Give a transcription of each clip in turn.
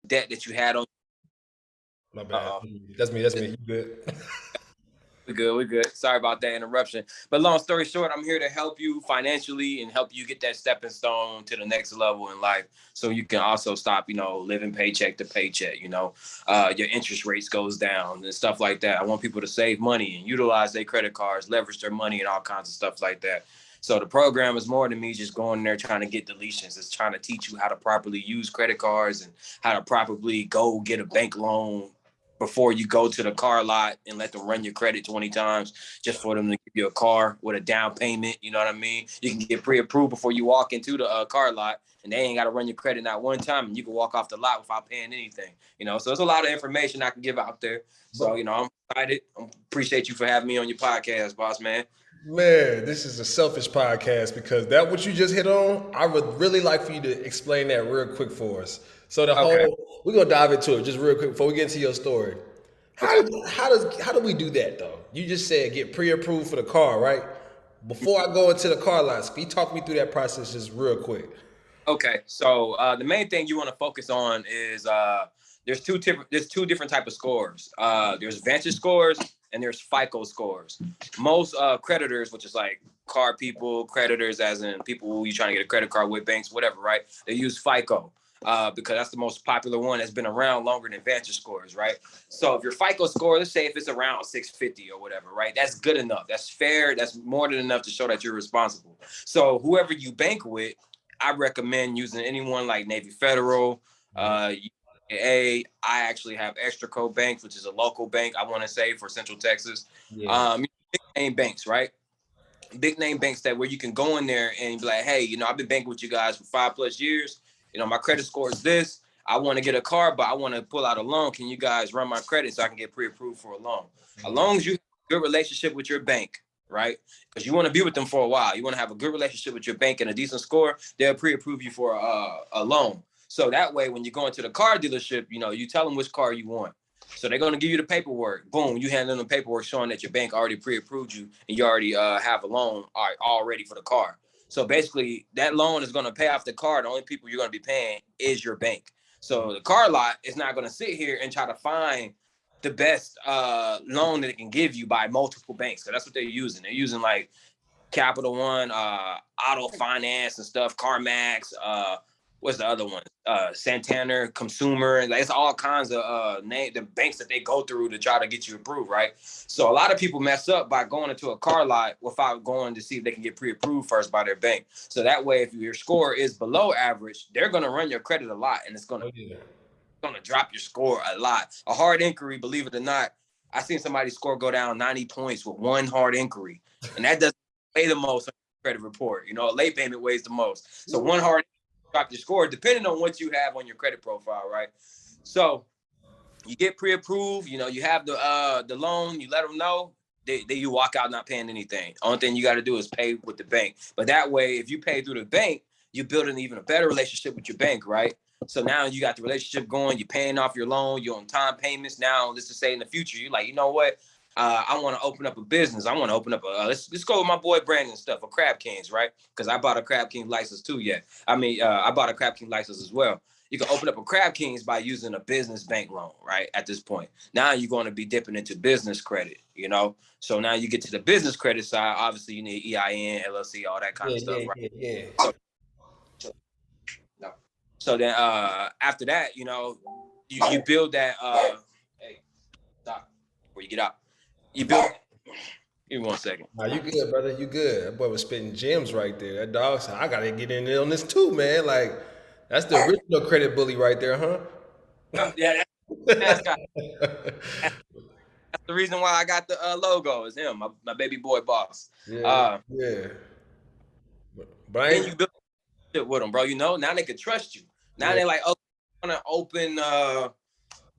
debt that you had on. My bad. That's me. You good? We're good. Sorry about that interruption. But long story short, I'm here to help you financially and help you get that stepping stone to the next level in life, so you can also stop, living paycheck to paycheck. Your interest rates goes down and stuff like that. I want people to save money and utilize their credit cards, leverage their money, and all kinds of stuff like that. So the program is more than me just going there trying to get deletions. It's trying to teach you how to properly use credit cards and how to properly go get a bank loan before you go to the car lot and let them run your credit 20 times just for them to give you a car with a down payment. You know what I mean? You can get pre-approved before you walk into the car lot, and they ain't got to run your credit not one time, and you can walk off the lot without paying anything. So there's a lot of information I can give out there. So, I'm excited. Appreciate you for having me on your podcast, boss man. Man, this is a selfish podcast because that what you just hit on, I would really like for you to explain that real quick for us. So we're gonna dive into it just real quick before we get into your story. How do we do that though? You just said get pre-approved for the car, right? Before I go into the car lots, can you talk me through that process just real quick? Okay, so the main thing you want to focus on is there's two different type of scores. There's Vantage scores and there's FICO scores. Most creditors, which is like card people, creditors as in people who you trying to get a credit card with, banks, whatever, right? They use FICO because that's the most popular one that's been around longer than Vantage scores, right? So if your FICO score, let's say if it's around 650 or whatever, right? That's good enough. That's fair. That's more than enough to show that you're responsible. So whoever you bank with, I recommend using anyone like Navy Federal, a.ka. I actually have Extra Co Bank, which is a local bank, I want to say, for Central Texas. Yeah. Big name banks, right? Big name banks that where you can go in there and be like, hey, I've been banking with you guys for 5+ years. My credit score is this. I want to get a car, but I want to pull out a loan. Can you guys run my credit so I can get pre-approved for a loan? As long as you have a good relationship with your bank, right? Because you want to be with them for a while. You want to have a good relationship with your bank and a decent score. They'll pre-approve you for a loan. So that way, when you go into the car dealership, you tell them which car you want. So they're going to give you the paperwork. Boom, you hand them the paperwork showing that your bank already pre-approved you and you already have a loan all ready for the car. So basically, that loan is going to pay off the car. The only people you're going to be paying is your bank. So the car lot is not going to sit here and try to find the best loan that it can give you by multiple banks. So that's what they're using. They're using like Capital One, Auto Finance and stuff, CarMax, what's the other one? Santander, Consumer, and it's all kinds of the banks that they go through to try to get you approved, right? So a lot of people mess up by going into a car lot without going to see if they can get pre-approved first by their bank. So that way, if your score is below average, they're going to run your credit a lot, and it's going to drop your score a lot. A hard inquiry, believe it or not, I seen somebody's score go down 90 points with one hard inquiry, and that doesn't weigh the most on your credit report. A late payment weighs the most. So one hard drop your score depending on what you have on your credit profile, right? So you get pre-approved, you have the loan, you let them know, then you walk out not paying anything. Only thing you got to do is pay with the bank. But that way, if you pay through the bank, you build an even a better relationship with your bank, right? So now you got the relationship going, you're paying off your loan, you're on time payments. Now, let's just say in the future, you're like, you know what? I want to open up a business. I want to open up let's go with my boy Brandon stuff, a Crab Kings, right? Because I bought a Crab King license too yet. I bought a Crab King license as well. You can open up a Crab Kings by using a business bank loan, right? At this point. Now you're going to be dipping into business credit, So now you get to the business credit side. Obviously, you need EIN, LLC, all that kind of stuff, right? Yeah. So then after that, you build that hey, stop before you get out. You build. Give me 1 second. Nah, you good, brother. You good. That boy was spitting gems right there. That dog said, I gotta get in there on this too, man. Like, that's the original credit bully right there, huh? Yeah, that's the reason why I got the logo is him, my baby boy boss. Yeah. But I Then ain't. you build shit with them, bro. Now they can trust you. Now they're like, oh, I'm gonna open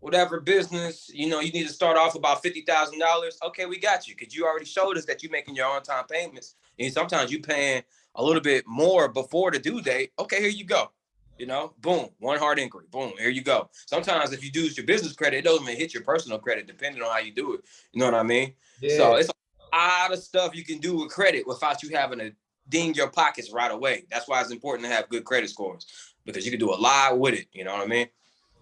whatever business. You need to start off about $50,000. Okay, we got you, because you already showed us that you're making your on time payments. And sometimes you paying a little bit more before the due date. Okay, here you go. Boom, one hard inquiry. Boom, here you go. Sometimes if you do your business credit, it doesn't even hit your personal credit, depending on how you do it. You know what I mean? Yeah. So it's a lot of stuff you can do with credit without you having to ding your pockets right away. That's why it's important to have good credit scores, because you can do a lot with it. You know what I mean?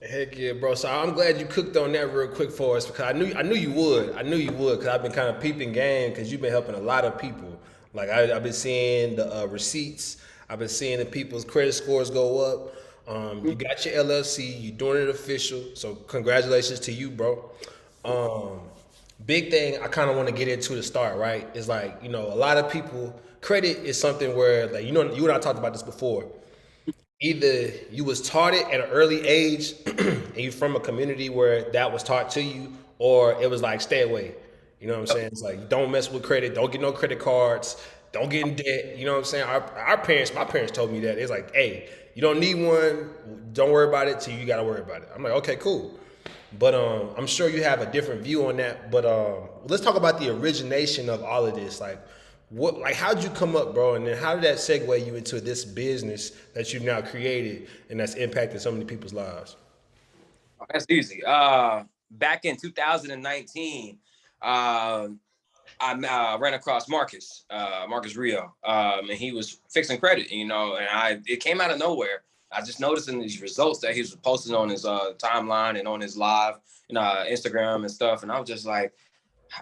Heck yeah, bro. So I'm glad you cooked on that real quick for us because I knew you would. I knew you would because I've been kind of peeping game because you've been helping a lot of people. Like I've been seeing the receipts. I've been seeing the people's credit scores go up. You got your LLC. You're doing it official. So congratulations to you, bro. Um, Big thing I kind of want to get into to start, right? Is like, a lot of people credit is something where like you and I talked about this before. Either you was taught it at an early age and you from a community where that was taught to you, or it was like stay away. You know what I'm saying? It's like don't mess with credit, don't get no credit cards, don't get in debt. You know what I'm saying? My parents told me that. It's like, hey, you don't need one, don't worry about it till you gotta worry about it. I'm like, okay, cool. But I'm sure you have a different view on that. But let's talk about the origination of all of this. Like how'd you come up, bro? And then how did that segue you into this business that you've now created and that's impacted so many people's lives? That's easy. Back in 2019, uh, I ran across Marcus Rio, and he was fixing credit, and it came out of nowhere. I just noticed in these results that he was posting on his timeline and on his live, Instagram and stuff, and I was just like,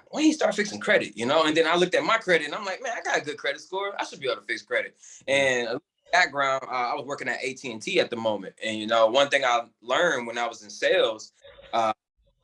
when he start fixing credit, and then I looked at my credit and I'm like, man, I got a good credit score. I should be able to fix credit. And background, I was working at AT&T at the moment, and one thing I learned when I was in sales. Uh,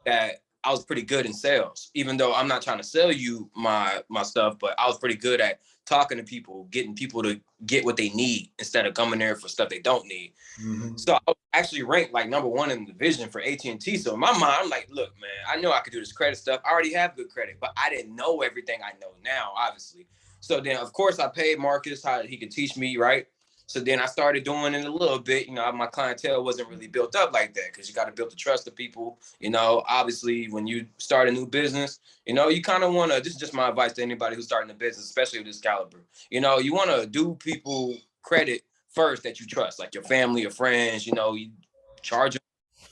that I was pretty good in sales, even though I'm not trying to sell you my stuff, but I was pretty good at talking to people, getting people to get what they need instead of coming there for stuff they don't need. Mm-hmm. So I was actually ranked like number one in the division for AT&T. So in my mind, I'm like, look, man, I know I could do this credit stuff. I already have good credit, but I didn't know everything I know now, obviously. So then, of course, I paid Marcus how he could teach me, right? So then I started doing it a little bit. My clientele wasn't really built up like that because you got to build the trust of people. Obviously, when you start a new business, you kind of want to, this is just my advice to anybody who's starting a business, especially of this caliber. You want to do people credit first that you trust, like your family, your friends, you charge them,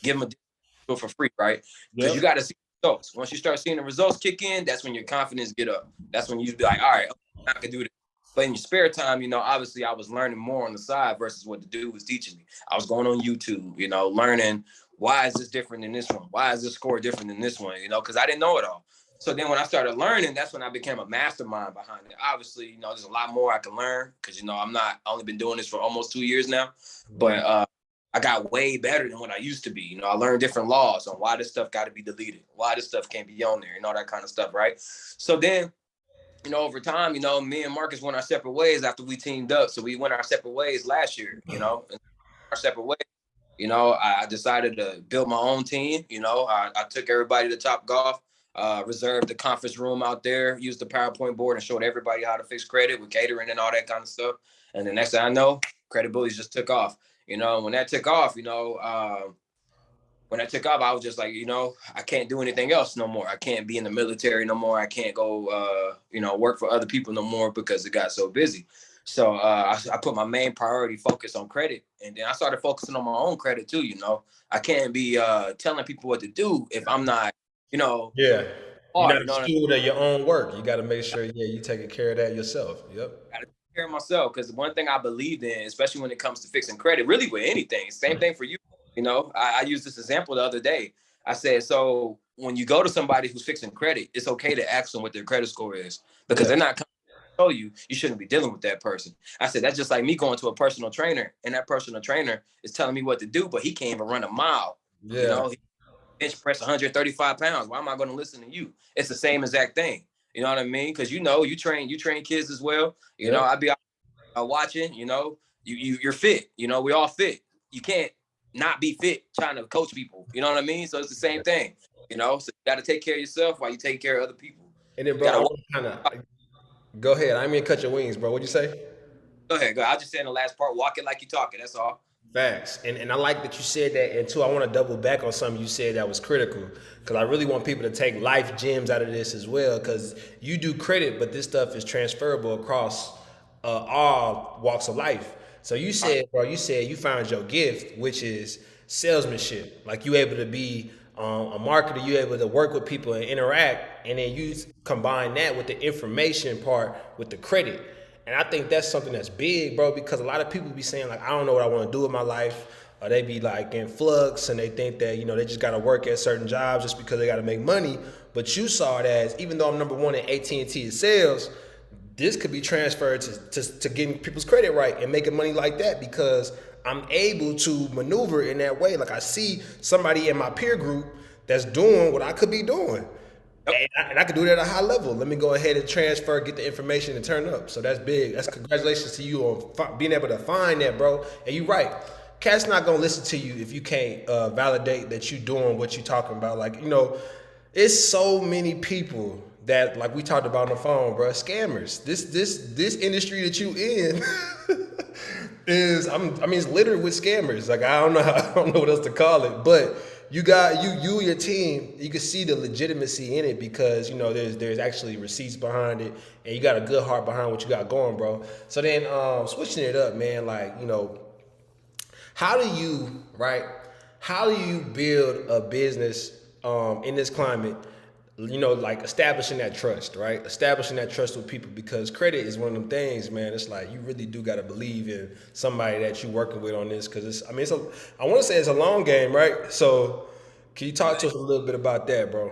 give them a deal for free, right? Because you Yep. got to see results. Once you start seeing the results kick in, that's when your confidence get up. That's when you be like, all right, I can do this. But in your spare time, obviously I was learning more on the side versus what the dude was teaching me. I was going on YouTube, learning why is this different than this one? Why is this score different than this one? Because I didn't know it all. So then when I started learning, that's when I became a mastermind behind it. Obviously, there's a lot more I can learn because, I only been doing this for almost 2 years now. But I got way better than what I used to be. I learned different laws on why this stuff got to be deleted, why this stuff can't be on there, and all that kind of stuff, right? So then over time, me and Marcus went our separate ways after we teamed up. So we went our separate ways last year, and our separate ways. I decided to build my own team. I took everybody to Top Golf, reserved the conference room out there, used the PowerPoint board and showed everybody how to fix credit with catering and all that kind of stuff. And the next thing I know, Credit Bullies just took off. When that took off, when I took off, I was just like, I can't do anything else no more. I can't be in the military no more. I can't go, work for other people no more because it got so busy. So I put my main priority focus on credit. And then I started focusing on my own credit too. I can't be telling people what to do if I'm not, Yeah. You're hard, not a what I mean? steward of your own work. You got to make sure, yeah, you taking care of that yourself. Yep. Gotta take care of myself because one thing I believed in, especially when it comes to fixing credit, really with anything, same thing for you. I used this example the other day. I said, so when you go to somebody who's fixing credit, it's okay to ask them what their credit score is because Yeah. they're not coming to tell you you shouldn't be dealing with that person. I said, that's just like me going to a personal trainer and that personal trainer is telling me what to do, but he can't even run a mile. Yeah. He bench press 135 pounds. Why am I going to listen to you? It's the same exact thing. You know what I mean? Because you train kids as well. Yep. I'd be watching. You're fit. We all fit. You can't not be fit trying to coach people. You know what I mean? So it's the same thing. So you got to take care of yourself while you take care of other people. And then, You bro, got I to want to kind of go ahead. I didn't mean to cut your wings, bro. What'd you say? go ahead. Go. I'll just say in the last part, walk it like you talk it. That's all. Facts. And I like that you said that. And two, I want to double back on something you said that was critical because I really want people to take life gems out of this as well because you do credit, but this stuff is transferable across all walks of life. So you said, bro, you said you found your gift, which is salesmanship. Like you able to be a marketer, you able to work with people and interact, and then you combine that with the information part with the credit. And I think that's something that's big, bro, because a lot of people be saying like, I don't know what I want to do with my life. or they be like in flux and they think that, you know, they just got to work at certain jobs just because they got to make money. But you saw it as, even though I'm number one in AT&T in sales, this could be transferred to getting people's credit right and making money like that, because I'm able to maneuver in that way. Like I see somebody in my peer group that's doing what I could be doing. Yep. And I could do that at a high level. Let me go ahead and transfer, get the information, and turn up. So that's big. That's congratulations to you on being able to find that, bro. And you're right. Cat's not gonna listen to you if you can't validate that you're doing what you're talking about. Like, you know, it's so many people that, like we talked about on the phone, bro, scammers. This industry that you in is, it's littered with scammers. Like I don't know what else to call it, but you got you and your team, you can see the legitimacy in it, because, you know, there's actually receipts behind it, and you got a good heart behind what you got going, bro. So then switching it up, man, like, you know, how do you build a business in this climate, you know, like establishing that trust, right? Establishing that trust with people, because credit is one of them things, man. It's like you really do got to believe in somebody that you're working with on this, because I want to say it's a long game, right? So can you talk to us a little bit about that, bro?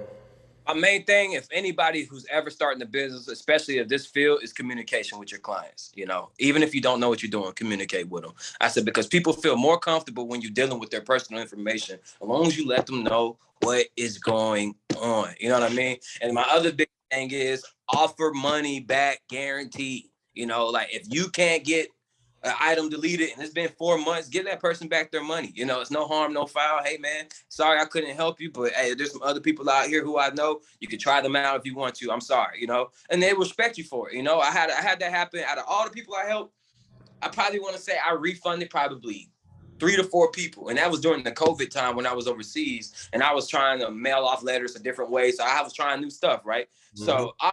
My main thing, if anybody who's ever starting a business, especially of this field, is communication with your clients. You know, even if you don't know what you're doing, communicate with them. I said, because people feel more comfortable when you're dealing with their personal information, as long as you let them know what is going on. You know what I mean? And my other big thing is offer money back guarantee. You know, like if you can't get an item deleted and it's been 4 months, give that person back their money. You know, it's no harm, no foul. Hey man, sorry I couldn't help you, but hey, there's some other people out here who I know. You can try them out if you want to. I'm sorry, you know, and they respect you for it. You know, I had that happen. Out of all the people I helped, I probably want to say I refunded probably 3 to 4 people, and that was during the COVID time when I was overseas and I was trying to mail off letters a different way. So I was trying new stuff, right? Mm-hmm. So I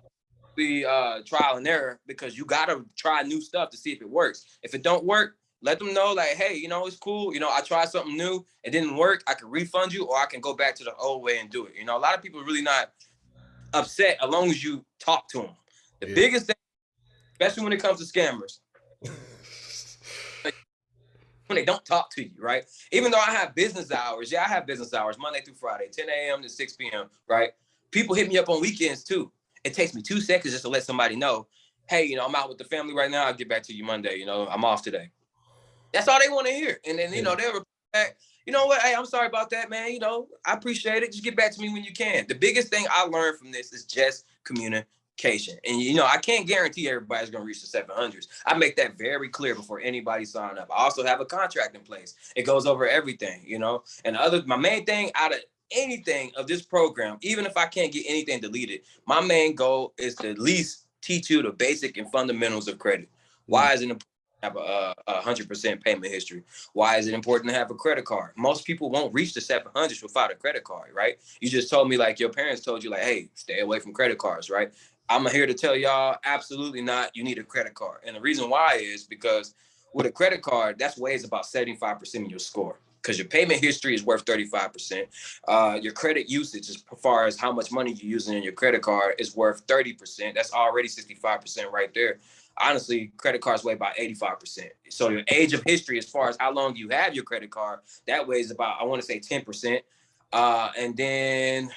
be trial and error, because you got to try new stuff to see if it works. If it don't work, let them know, like, hey, you know, it's cool. You know, I tried something new. It didn't work. I can refund you, or I can go back to the old way and do it. You know, a lot of people are really not upset as long as you talk to them. The biggest thing, especially when it comes to scammers, when they don't talk to you, right? Even though I have business hours, I have business hours Monday through Friday, 10 a.m. to 6 p.m., right? People hit me up on weekends too. It takes me 2 seconds just to let somebody know, hey, you know, I'm out with the family right now. I'll get back to you Monday. You know, I'm off today. That's all they want to hear. And then, you know, they'll reply back, you know what? Hey, I'm sorry about that, man. You know, I appreciate it. Just get back to me when you can. The biggest thing I learned from this is just communication. And, you know, I can't guarantee everybody's going to reach the 700s. I make that very clear before anybody sign up. I also have a contract in place. It goes over everything, you know. And my main thing out of anything of this program, even if I can't get anything deleted, my main goal is to at least teach you the basic and fundamentals of credit. Why is it important to have a 100% payment history? Why is it important to have a credit card? Most people won't reach the 700s without a credit card, right? You just told me, like, your parents told you, like, hey, stay away from credit cards, right? I'm here to tell y'all, absolutely not. You need a credit card. And the reason why is because with a credit card, that's weighs about 75% of your score, because your payment history is worth 35%. Your credit usage, as far as how much money you're using in your credit card, is worth 30%. That's already 65% right there. Honestly, credit cards weigh about 85%. So your age of history, as far as how long you have your credit card, that weighs about, I want to say 10%. And then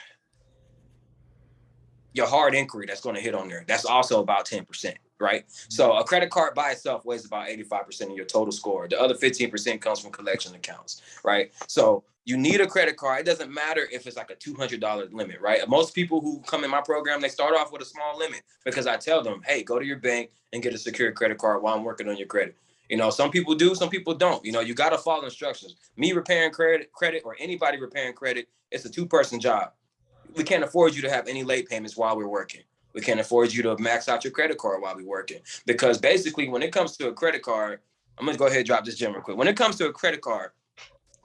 your hard inquiry that's going to hit on there, that's also about 10%, right? So a credit card by itself weighs about 85% of your total score. The other 15% comes from collection accounts, right? So you need a credit card. It doesn't matter if it's like a $200 limit, right? Most people who come in my program, they start off with a small limit, because I tell them, hey, go to your bank and get a secured credit card while I'm working on your credit. You know, some people do, some people don't. You know, you got to follow instructions. Me repairing credit, or anybody repairing credit, it's a 2-person job. We can't afford you to have any late payments while we're working. We can't afford you to max out your credit card while we're working. Because basically, when it comes to a credit card, I'm going to go ahead and drop this gem real quick. When it comes to a credit card,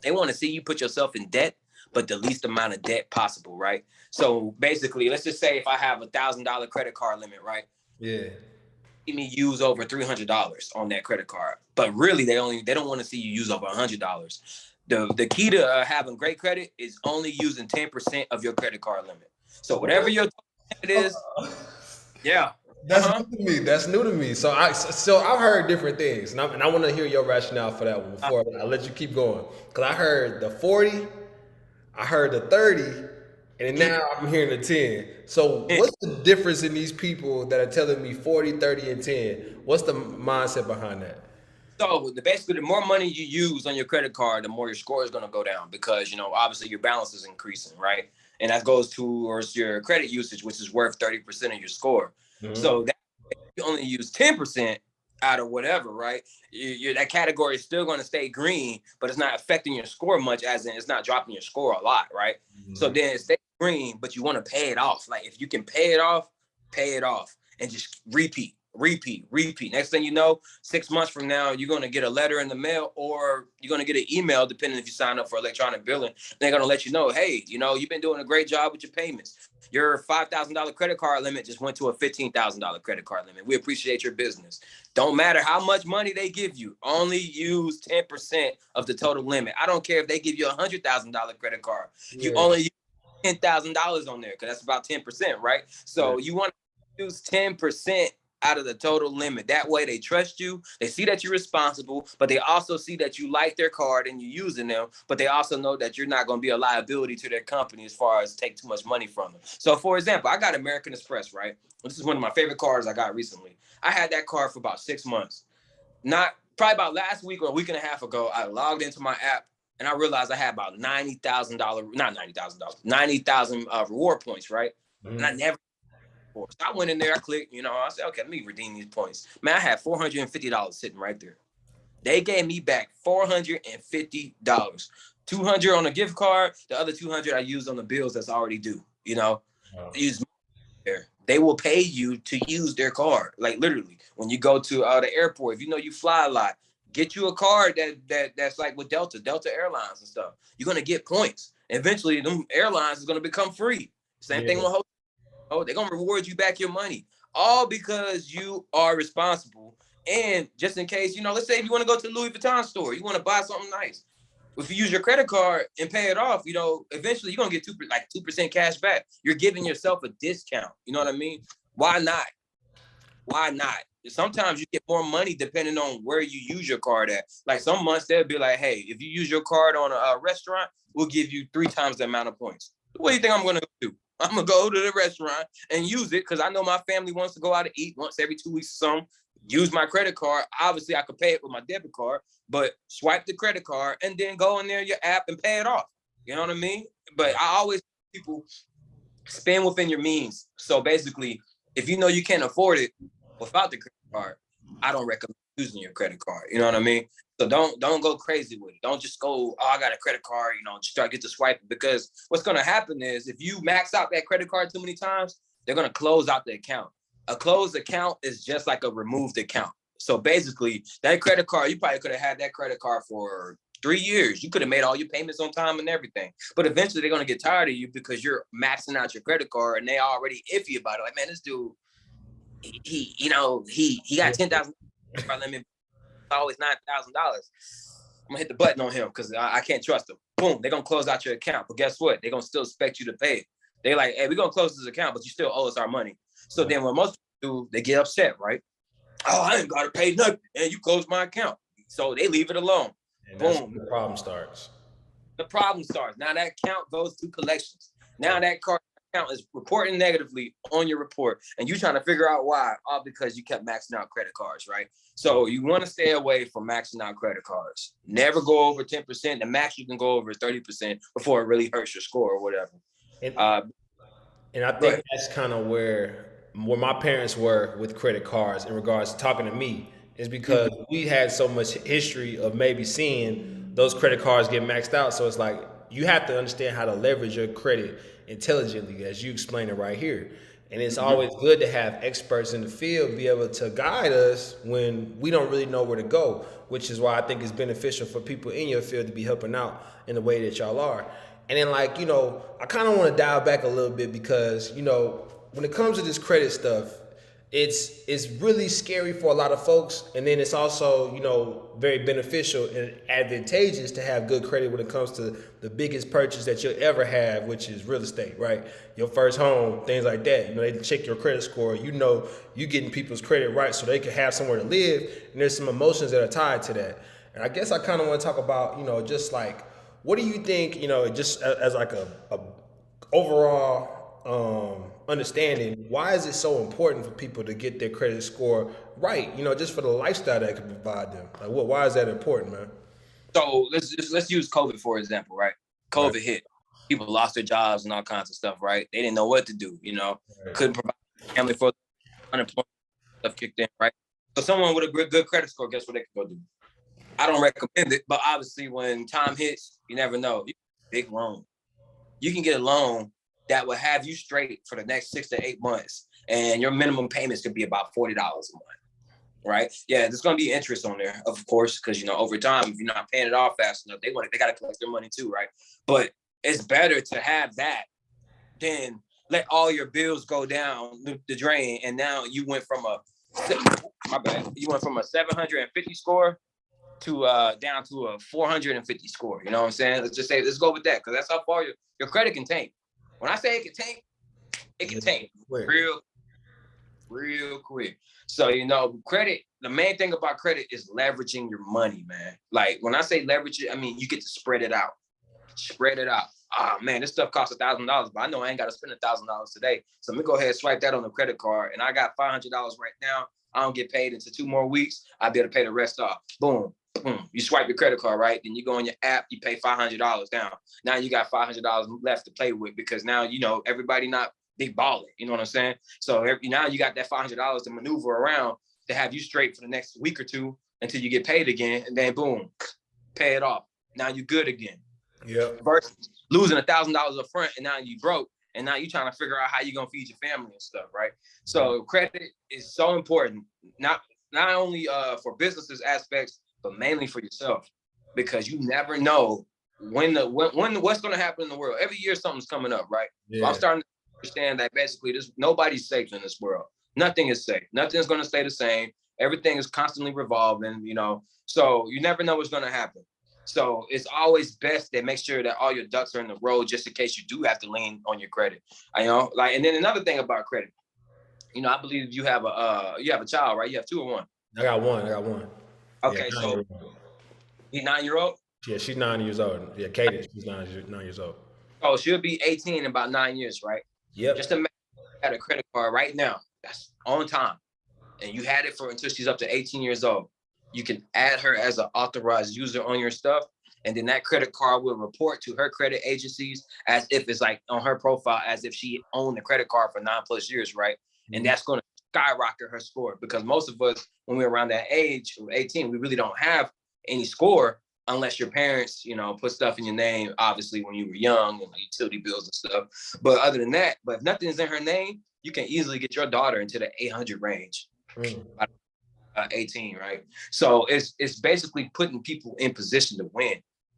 they want to see you put yourself in debt, but the least amount of debt possible, right? So basically, let's just say if I have $1,000 credit card limit, right? Yeah. See me use over $300 on that credit card, but really they don't want to see you use over $100. The key to having great credit is only using 10% of your credit card limit. So whatever your limit is, yeah. That's new to me. That's new to me. So I've heard different things, and I want to hear your rationale for that one before I let you keep going. Because I heard the 40, I heard the 30, and now I'm hearing the 10. So what's the difference in these people that are telling me 40, 30, and 10? What's the mindset behind that? So basically, the more money you use on your credit card, the more your score is going to go down because obviously your balance is increasing, right? And that goes towards your credit usage, which is worth 30% of your score. Mm-hmm. So that you only use 10% out of whatever, right? That category is still going to stay green, but it's not affecting your score much, as in it's not dropping your score a lot, right? So Mm-hmm. then it stays green, but you want to pay it off. Like if you can pay it off and just repeat, repeat, repeat. Next thing you know, 6 months from now, you're going to get a letter in the mail or you're going to get an email, depending if you sign up for electronic billing. They're going to let you know, hey, you've been doing a great job with your payments. Your $5,000 credit card limit just went to a $15,000 credit card limit. We appreciate your business. Don't matter how much money they give you. Only use 10% of the total limit. I don't care if they give you a $100,000 credit card. You Yeah. only use $10,000 on there because that's about 10%, right? Yeah. So you want to use 10% out of the total limit. That way they trust you. They see that you're responsible, but they also see that you like their card and you're using them, but they also know that you're not going to be a liability to their company as far as take too much money from them. So for example, I got American Express, right? This is one of my favorite cards I got recently. I had that card for about 6 months. Not probably about last week or a week and a half ago, I logged into my app and I realized I had about $90,000, not $90,000, 90,000 reward points, right? And I Mm-hmm. never. So I went in there, I clicked, I said, okay, let me redeem these points. Man, I had $450 sitting right there. They gave me back $450. 200 on a gift card, the other 200 I used on the bills that's already due. Wow. Use there. They will pay you to use their card. Like literally, when you go to the airport, if you fly a lot, get you a card that's like with Delta Airlines and stuff. You're gonna get points. Eventually, them airlines is gonna become free. Same thing Yeah. with they're gonna reward you back your money, all because you are responsible. And just in case, let's say if you want to go to the Louis Vuitton store, you want to buy something nice. If you use your credit card and pay it off, eventually you're gonna get 2% cash back. You're giving yourself a discount. You know what I mean? Why not? Why not? Sometimes you get more money depending on where you use your card at. Like some months they'll be like, hey, if you use your card on a restaurant, we'll give you 3 times the amount of points. What do you think I'm gonna do? I'm gonna go to the restaurant and use it because I know my family wants to go out to eat once every 2 weeks or something. Use my credit card. Obviously, I could pay it with my debit card, but swipe the credit card and then go in there your app and pay it off. You know what I mean? But I always tell people spend within your means. So basically, if you know you can't afford it without the credit card, I don't recommend using your credit card. You know what I mean? So don't go crazy with it. Don't just go, oh, I got a credit card, just start get to swiping. Because what's gonna happen is if you max out that credit card too many times, they're gonna close out the account. A closed account is just like a removed account. So basically, that credit card, you probably could have had that credit card for 3 years. You could have made all your payments on time and everything. But eventually they're gonna get tired of you because you're maxing out your credit card and they already iffy about it. Like, man, this dude, he got 10,000 limit, always $9,000. I'm gonna hit the button on him because I can't trust him. Boom, they're gonna close out your account. But guess what? They're gonna still expect you to pay it. They're like, hey, we're gonna close this account, but you still owe us our money. So then what most people do, they get upset, right? Oh, I ain't gotta pay nothing, and you closed my account. So they leave it alone. And that's when Boom. the problem starts. The problem starts. Now that account goes to collections. Now that card account is reporting negatively on your report, and you're trying to figure out why, all because you kept maxing out credit cards, right? So you want to stay away from maxing out credit cards. Never go over 10%. The max you can go over is 30% before it really hurts your score or whatever. And Uh, And I go think ahead. that's kind of where my parents were with credit cards in regards to talking to me is because we had so much history of maybe seeing those credit cards get maxed out. So it's like you have to understand how to leverage your credit intelligently, as you explained it right here. And it's Mhm. always good to have experts in the field be able to guide us when we don't really know where to go, which is why I think it's beneficial for people in your field to be helping out in the way that y'all are. And then, like, I kind of want to dial back a little bit because, when it comes to this credit stuff, it's really scary for a lot of folks, and then it's also, you know, very beneficial and advantageous to have good credit when it comes to the biggest purchase that you'll ever have, which is real estate, right? Your first home, things like that. You know, they check your credit score. You know, you getting people's credit right so they can have somewhere to live, and there's some emotions that are tied to that. And I guess I kind of want to talk about, you know, just like, what do you think, you know, just as like a overall understanding, why is it so important for people to get their credit score right? You know, just for the lifestyle that it can provide them. Like, what? Why is that important, man? So let's use COVID for example, right? COVID hit, people lost their jobs and all kinds of stuff, right? They didn't know what to do, you know, couldn't provide family for unemployment stuff kicked in, right? So someone with a good credit score, guess what they can go do? I don't recommend it, but obviously when time hits, you never know. Big loan. You can get a loan that will have you straight for the next 6 to 8 months, and your minimum payments could be about $40 a month, right? Yeah, there's gonna be interest on there, of course, because you know over time, if you're not paying it off fast enough, they gotta collect their money too, right? But it's better to have that than let all your bills go down the drain, and now you went from you went from a 750 score to down to a 450 score. You know what I'm saying? Let's go with that, because that's how far your credit can tank. When I say it can tank real quick. So, you know, credit, the main thing about credit is leveraging your money, man. Like when I say leverage it, I mean, you get to spread it out. Oh man, this stuff costs $1,000, but I know I ain't got to spend $1,000 today. So let me go ahead and swipe that on the credit card. And I got $500 right now. I don't get paid into 2 more weeks. I'll be able to pay the rest off. Boom. Boom. You swipe your credit card, right? Then you go on your app, you pay $500 down. Now you got $500 left to play with, because now, you know, everybody not big balling. You know what I'm saying? So now you got that $500 to maneuver around to have you straight for the next week or two until you get paid again. And then boom, pay it off. Now you good again. Yep. Versus losing $1,000 up front and now you broke. And now you're trying to figure out how you're going to feed your family and stuff, right? So credit is so important, not only for businesses aspects, but mainly for yourself, because you never know when what's going to happen in the world. Every year something's coming up, right? Yeah. So I'm starting to understand that basically nobody's safe in this world. Nothing is safe. Nothing's going to stay the same. Everything is constantly revolving, you know, so you never know what's going to happen. So it's always best to make sure that all your ducks are in the road, just in case you do have to lean on your credit. You know, like, and then another thing about credit, you know, I believe you have a child, right? You have 2 or 1? I got one. Okay, yeah, so he's 9-year-old? Yeah, she's 9 years old. Yeah, Katie, she's 9 years old. Oh, she'll be 18 in about 9 years, right? Yep. Just imagine you had a credit card right now that's on time, and you had it for until she's up to 18 years old. You can add her as an authorized user on your stuff, and then that credit card will report to her credit agencies as if it's like on her profile, as if she owned the credit card for 9+ years, right? Mm-hmm. And that's going to skyrocket her score, because most of us, when we're around that age of 18, we really don't have any score unless your parents, you know, put stuff in your name, obviously when you were young, and like utility bills and stuff. But other than that, but if nothing's in her name, you can easily get your daughter into the 800 range. 18, right? So it's basically putting people in position to win.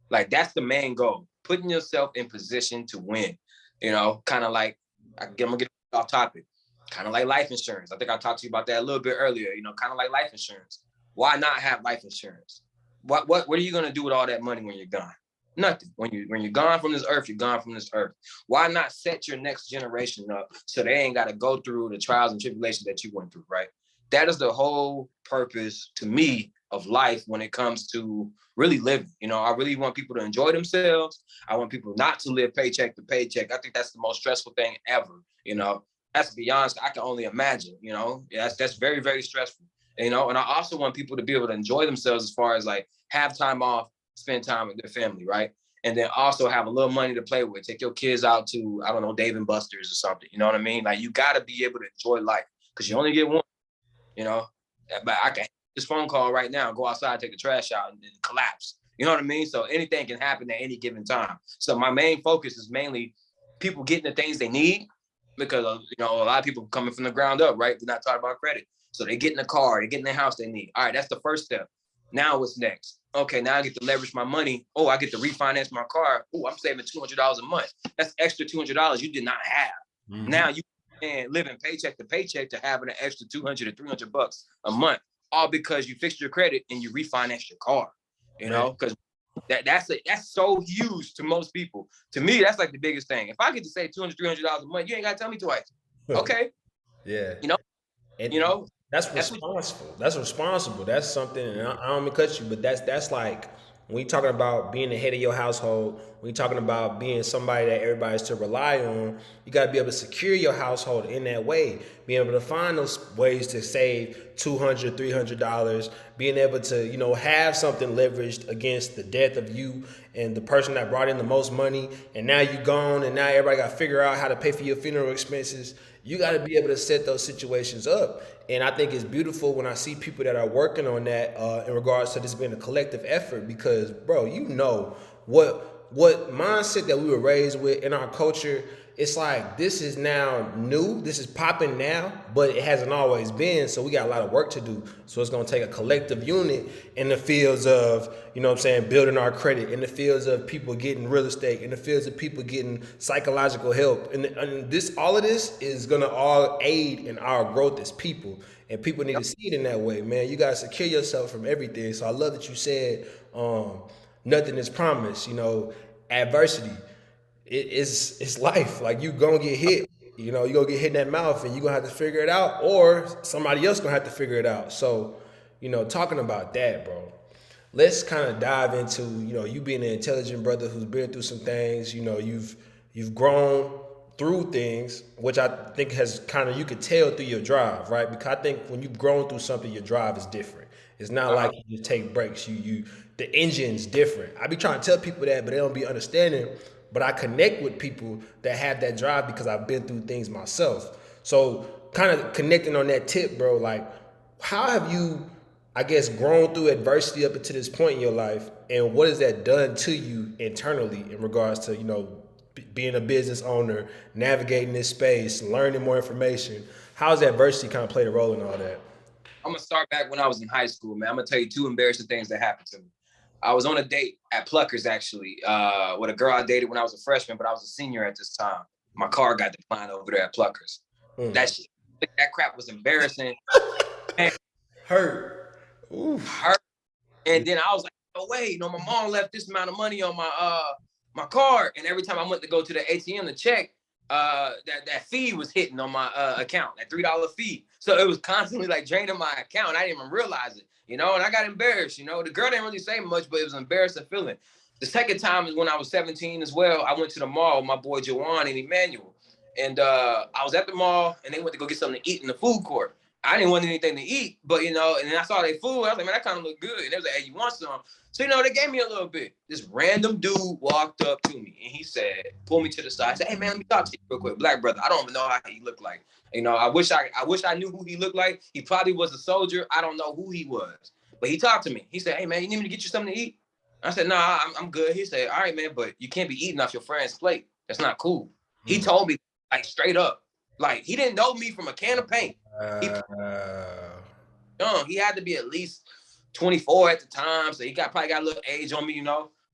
Like that's the main goal, putting yourself in position to win. You know, kind of like, I'm gonna get off topic, kind of like life insurance. I think I talked to you about that a little bit earlier. You know, kind of like life insurance. Why not have life insurance? What are you gonna do with all that money when you're gone? Nothing. When you're gone from this earth, you're gone from this earth. Why not set your next generation up so they ain't got to go through the trials and tribulations that you went through, right? That is the whole purpose to me of life when it comes to really living. You know, I really want people to enjoy themselves. I want people not to live paycheck to paycheck. I think that's the most stressful thing ever. You know, that's to be honest, I can only imagine, you know, that's very, very stressful, you know, and I also want people to be able to enjoy themselves as far as like have time off, spend time with their family, right? And then also have a little money to play with. Take your kids out to, I don't know, Dave and Buster's or something. You know what I mean? Like you got to be able to enjoy life because you only get one. You know, but I can this phone call right now, go outside, take the trash out, and then collapse. You know what I mean? So anything can happen at any given time. So my main focus is mainly people getting the things they need, because you know a lot of people coming from the ground up, right? We're not talking about credit, so they get in the car, they get in the house they need. All right, that's the first step. Now what's next? Okay, now I get to leverage my money. Oh, I get to refinance my car. Oh, I'm saving $200 a month. That's extra $200 you did not have. Mm-hmm. Now you and living paycheck to paycheck to having an extra 200 or 300 bucks a month, all because you fixed your credit and you refinanced your car, you know, because that's so huge to most people. To me, that's like the biggest thing. If I get to say $200, $300 a month, you ain't got to tell me twice. Okay. Yeah. You know, you And know, that's that's what, responsible. That's responsible. That's something, and I don't mean to cut you, but that's like when you're talking about being the head of your household, when you're talking about being somebody that everybody's to rely on, you got to be able to secure your household in that way. Being able to find those ways to save $200, $300, being able to, have something leveraged against the death of you and the person that brought in the most money, and now you gone, and now everybody got to figure out how to pay for your funeral expenses. You got to be able to set those situations up. And I think it's beautiful when I see people that are working on that in regards to this being a collective effort, because, bro, what mindset that we were raised with in our culture. It's like this is now new, this is popping now, but it hasn't always been. So we got a lot of work to do. So it's gonna take a collective unit in the fields of, building our credit, in the fields of people getting real estate, in the fields of people getting psychological help. And all of this is gonna all aid in our growth as people. And people need to see it in that way, man. You gotta secure yourself from everything. So I love that you said nothing is promised, adversity. It's life. Like you gonna get hit. You gonna get hit in that mouth, and you gonna have to figure it out, or somebody else gonna have to figure it out. So, talking about that, bro. Let's kind of dive into you being an intelligent brother who's been through some things. You've grown through things, which I think has kind of, you could tell through your drive, right? Because I think when you've grown through something, your drive is different. It's not like you just take breaks. The engine's different. I be trying to tell people that, but they don't be understanding. But I connect with people that have that drive because I've been through things myself. So kind of connecting on that tip, bro, like how have you, I guess, grown through adversity up until this point in your life? And what has that done to you internally in regards to, being a business owner, navigating this space, learning more information? How has adversity kind of played a role in all that? I'm gonna start back when I was in high school, man. I'm gonna tell you two embarrassing things that happened to me. I was on a date at Pluckers actually, with a girl I dated when I was a freshman, but I was a senior at this time. My car got declined over there at Pluckers. That shit, that crap was embarrassing. Man, Hurt. Oof. hurt. And then I was like, oh wait, my mom left this amount of money on my card. And every time I went to go to the ATM to check, that fee was hitting on my account, that $3 fee. So it was constantly like draining my account. I didn't even realize it, and I got embarrassed. The girl didn't really say much, but it was an embarrassing feeling. The second time is when I was 17 as well. I went to the mall with my boy Jawan and Emmanuel. And I was at the mall and they went to go get something to eat in the food court. I didn't want anything to eat, but and then I saw their food. I was like, man, that kind of looked good. And they was like, hey, you want some? So, they gave me a little bit. This random dude walked up to me and he said, pull me to the side. I said, hey man, let me talk to you real quick. Black brother, I don't even know how he looked like. I wish I knew who he looked like. He probably was a soldier. I don't know who he was. But he talked to me. He said, hey man, you need me to get you something to eat? I said, nah, I'm good. He said, all right, man, but you can't be eating off your friend's plate. That's not cool. He told me like straight up. Like he didn't know me from a can of paint. He had to be at least 24 at the time, so he probably got a little age on me,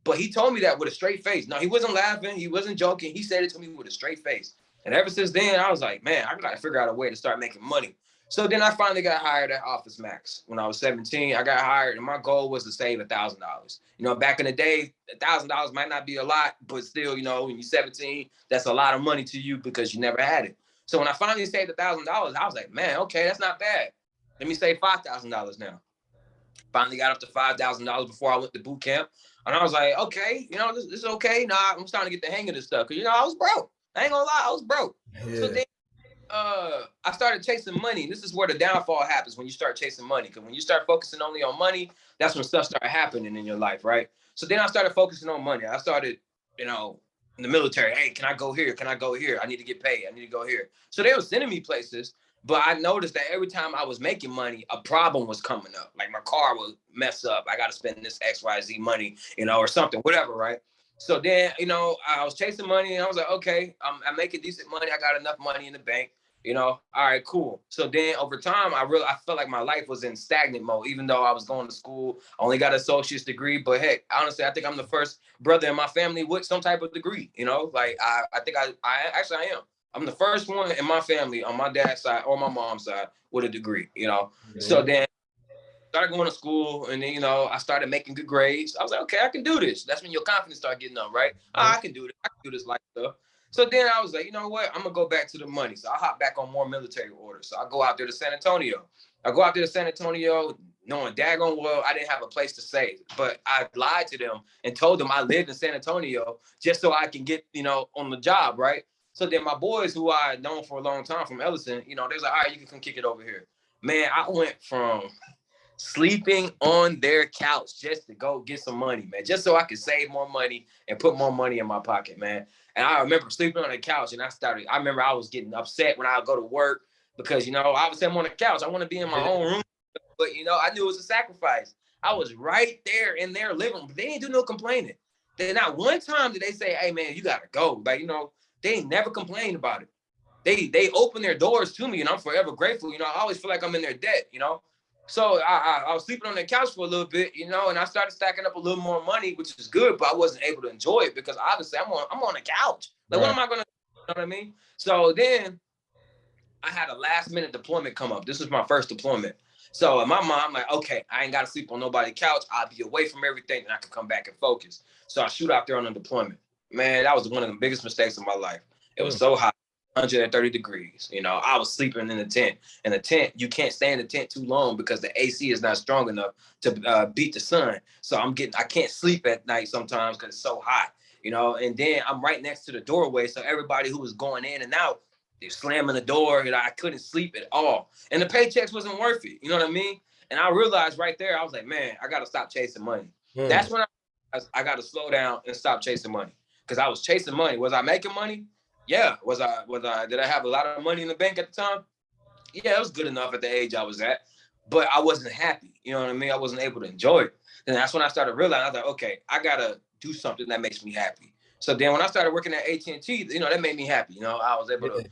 But he told me that with a straight face. No, he wasn't laughing. He wasn't joking. He said it to me with a straight face. And ever since then, I was like, man, I got to figure out a way to start making money. So then I finally got hired at Office Max. When I was 17, I got hired, and my goal was to save $1,000. Back in the day, $1,000 might not be a lot, but still, when you're 17, that's a lot of money to you because you never had it. So when I finally saved $1,000, I was like, man, okay, that's not bad. Let me save $5,000 now. Finally got up to $5,000 before I went to boot camp. And I was like, okay, this is okay. Nah, I'm starting to get the hang of this stuff. Cause I was broke. I ain't gonna lie, I was broke. Yeah. So then I started chasing money. This is where the downfall happens when you start chasing money. Because when you start focusing only on money, that's when stuff started happening in your life, right? So then I started focusing on money. I started, in the military. Hey, can I go here? Can I go here? I need to get paid. I need to go here. So they were sending me places. But I noticed that every time I was making money, a problem was coming up. Like my car would mess up. I got to spend this XYZ money, or something, whatever, right? So then, I was chasing money and I was like, okay, I'm making decent money. I got enough money in the bank, all right, cool. So then over time, I felt like my life was in stagnant mode, even though I was going to school. I only got an associate's degree. But heck, honestly, I think I'm the first brother in my family with some type of degree, Like I think I am. I'm the first one in my family on my dad's side or my mom's side with a degree, you know. Mm-hmm. So then started going to school, and then, you know, I started making good grades. I was like, okay, I can do this. That's when your confidence started getting up, right? Oh, I can do this. I can do this like stuff. So then I was like, you know what? I'm gonna go back to the money. So I hop back on more military orders. So I go out there to San Antonio. I go out there to San Antonio, knowing daggone well I didn't have a place to stay, but I lied to them and told them I lived in San Antonio just so I can get, you know, on the job, right? So then my boys, who I had known for a long time from Ellison, you know, they're like, all right, you can come kick it over here. Man, I went from sleeping on their couch just to go get some money, man, just so I could save more money and put more money in my pocket, man. And I remember sleeping on the couch, and I remember I was getting upset when I would go to work because, you know, obviously I'm on the couch. I want to be in my own room, but, you know, I knew it was a sacrifice. I was right there in their living room, but they didn't do no complaining. Then not one time did they say, hey, man, you got to go. Like, you know, they ain't never complained about it. They open their doors to me, and I'm forever grateful. You know, I always feel like I'm in their debt, you know. So I was sleeping on the couch for a little bit, you know, and I started stacking up a little more money, which is good, but I wasn't able to enjoy it because obviously I'm on the couch. Like, what am I gonna do? You know what I mean? So then I had a last minute deployment come up. This was my first deployment. So in my mind, I'm like, okay, I ain't gotta sleep on nobody's couch. I'll be away from everything and I can come back and focus. So I shoot out there on a deployment. Man, that was one of the biggest mistakes of my life. It was so hot. 130 degrees. You know, I was sleeping in the tent. In the tent, you can't stay in the tent too long because the AC is not strong enough to beat the sun. So I can't sleep at night sometimes because it's so hot. You know, and then I'm right next to the doorway, so everybody who was going in and out, they're slamming the door. You know, I couldn't sleep at all, and the paychecks wasn't worth it. You know what I mean? And I realized right there, I was like, man, I got to stop chasing money. That's when I got to slow down and stop chasing money because I was chasing money. Was I making money? Yeah. Did I have a lot of money in the bank at the time? Yeah, it was good enough at the age I was at, but I wasn't happy. You know what I mean? I wasn't able to enjoy it. And that's when I started realizing, I was like, okay, I gotta do something that makes me happy. So then when I started working at AT&T, you know, that made me happy. You know, I was able to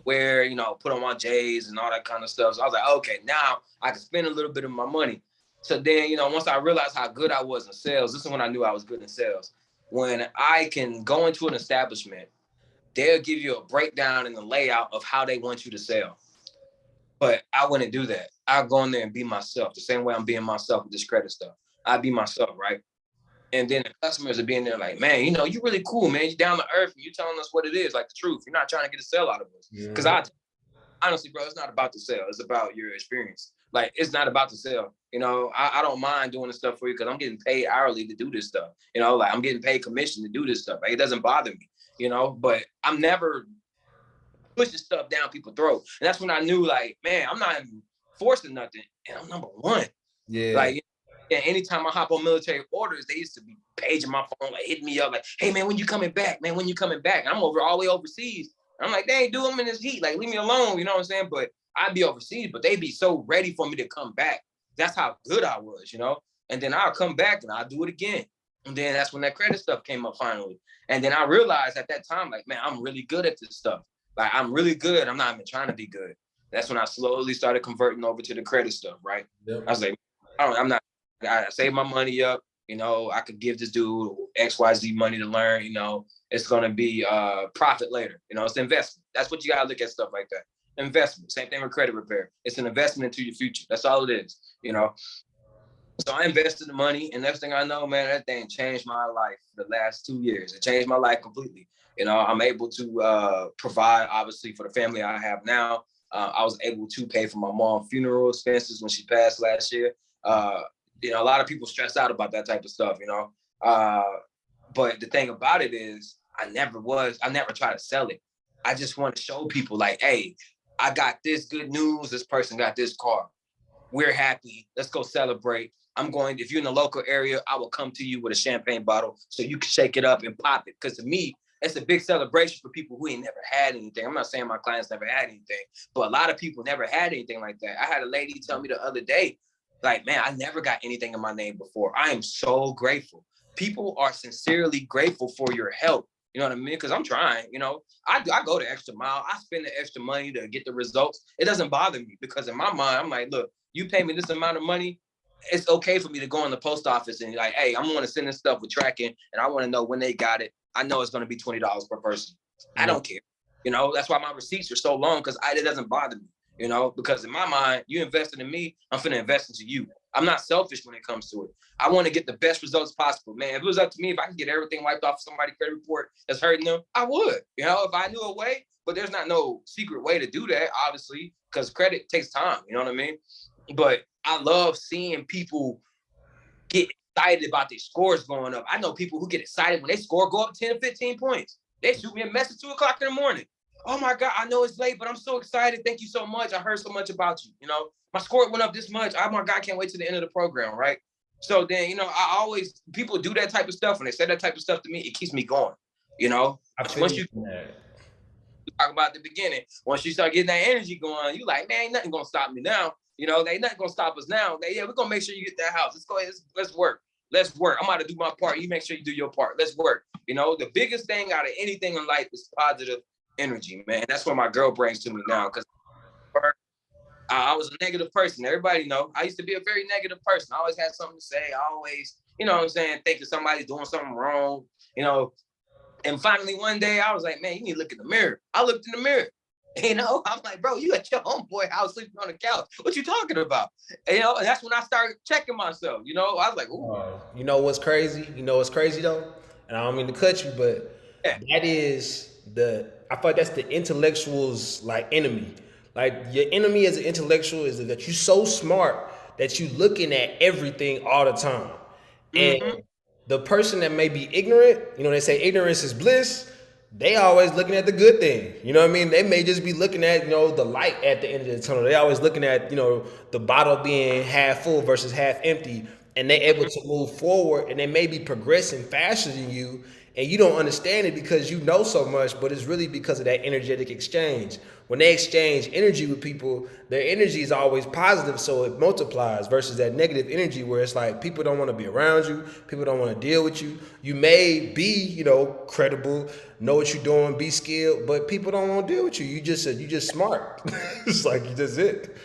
wear, you know, put on my J's and all that kind of stuff. So I was like, okay, now I can spend a little bit of my money. So then, you know, once I realized how good I was in sales, this is when I knew I was good in sales. When I can go into an establishment, they'll give you a breakdown in the layout of how they want you to sell. But I wouldn't do that. I'll go in there and be myself, the same way I'm being myself with this credit stuff. I'd be myself, right? And then the customers are being there like, man, you know, you really cool, man. You down to earth and you telling us what it is, like the truth. You're not trying to get a sale out of us. Because honestly, bro, it's not about the sale. It's about your experience. Like, it's not about the sale. You know, I don't mind doing the stuff for you because I'm getting paid hourly to do this stuff. You know, like I'm getting paid commission to do this stuff. Like, it doesn't bother me, you know, but I'm never pushing stuff down people's throats. And that's when I knew, like, man, I'm not even forcing nothing. And I'm number one. Yeah. Like, yeah, anytime I hop on military orders, they used to be paging my phone, like hitting me up, like, hey, man, when you coming back? Man, when you coming back? And I'm over all the way overseas. I'm like, dang, dude, I'm in this heat. Like, leave me alone. You know what I'm saying? But I'd be overseas, but they'd be so ready for me to come back. That's how good I was, you know? And then I'll come back and I'll do it again. And then that's when that credit stuff came up finally. And then I realized at that time, like, man, I'm really good at this stuff. Like, I'm really good. I'm not even trying to be good. That's when I slowly started converting over to the credit stuff, right? I was like, I'm not, I saved my money up. You know, I could give this dude XYZ money to learn. You know, it's going to be profit later. You know, it's investment. That's what you got to look at stuff like that. Investment. Same thing with credit repair. It's an investment into your future. That's all it is, you know. So I invested the money, and next thing I know, man, that thing changed my life for the last 2 years. It changed my life completely. You know, I'm able to provide, obviously, for the family I have now. I was able to pay for my mom's funeral expenses when she passed last year. You know, a lot of people stress out about that type of stuff, you know. But the thing about it is, I never tried to sell it. I just want to show people, like, hey, I got this good news. This person got this car. We're happy. Let's go celebrate. If you're in the local area, I will come to you with a champagne bottle so you can shake it up and pop it. Because to me, it's a big celebration for people who ain't never had anything. I'm not saying my clients never had anything, but a lot of people never had anything like that. I had a lady tell me the other day, like, man, I never got anything in my name before. I am so grateful. People are sincerely grateful for your help. You know what I mean? Because I'm trying, you know, I go the extra mile. I spend the extra money to get the results. It doesn't bother me because in my mind, I'm like, look, you pay me this amount of money, it's okay for me to go in the post office and like, hey, I'm going to send this stuff with tracking and I want to know when they got it. I know it's going to be $20 per person. I don't care. You know, that's why my receipts are so long, because it doesn't bother me, you know, because in my mind, you invested in me, I'm finna invest into you. I'm not selfish when it comes to it. I want to get the best results possible, man. If it was up to me, if I could get everything wiped off somebody's credit report that's hurting them, I would. You know, if I knew a way, but there's not no secret way to do that, obviously, because credit takes time. You know what I mean? But I love seeing people get excited about their scores going up. I know people who get excited when they score go up 10 or 15 points. They shoot me a message 2 o'clock in the morning. Oh my God, I know it's late, but I'm so excited. Thank you so much. I heard so much about you. You know, my score went up this much. Oh my God, I can't wait to the end of the program, right? So then, you know, people do that type of stuff. When they say that type of stuff to me, it keeps me going, you know? Once you talk about the beginning, once you start getting that energy going, you like, man, ain't nothing gonna stop me now. You know, ain't nothing gonna stop us now. Yeah, we're gonna make sure you get that house. Let's go ahead, let's work. Let's work. I'm about to do my part. You make sure you do your part. Let's work. You know, the biggest thing out of anything in life is positive energy, man. That's what my girl brings to me now. Because I was a negative person. Everybody know. I used to be a very negative person. I always had something to say. I always, you know what I'm saying, thinking somebody's doing something wrong, you know. And finally one day I was like, man, you need to look in the mirror. I looked in the mirror. You know, I'm like, bro, you at your homeboy house sleeping on the couch. What you talking about? And, you know, and that's when I started checking myself. You know, I was like, ooh. You know what's crazy? You know what's crazy though? And I don't mean to cut you, but Yeah. that is I feel like that's the intellectual's like enemy. Like your enemy as an intellectual is that you're so smart that you looking at everything all the time. And the person that may be ignorant, you know, they say ignorance is bliss. They always looking at the good thing. You know what I mean? They may just be looking at, you know, the light at the end of the tunnel. They always looking at, you know, the bottle being half full versus half empty. And they able to move forward and they may be progressing faster than you. And you don't understand it because you know so much, but it's really because of that energetic exchange. When they exchange energy with people, their energy is always positive, so it multiplies versus that negative energy where it's like people don't want to be around you, people don't want to deal with you. You may be, you know, credible, know what you're doing, be skilled, but people don't want to deal with you. You just smart. It's like you just it.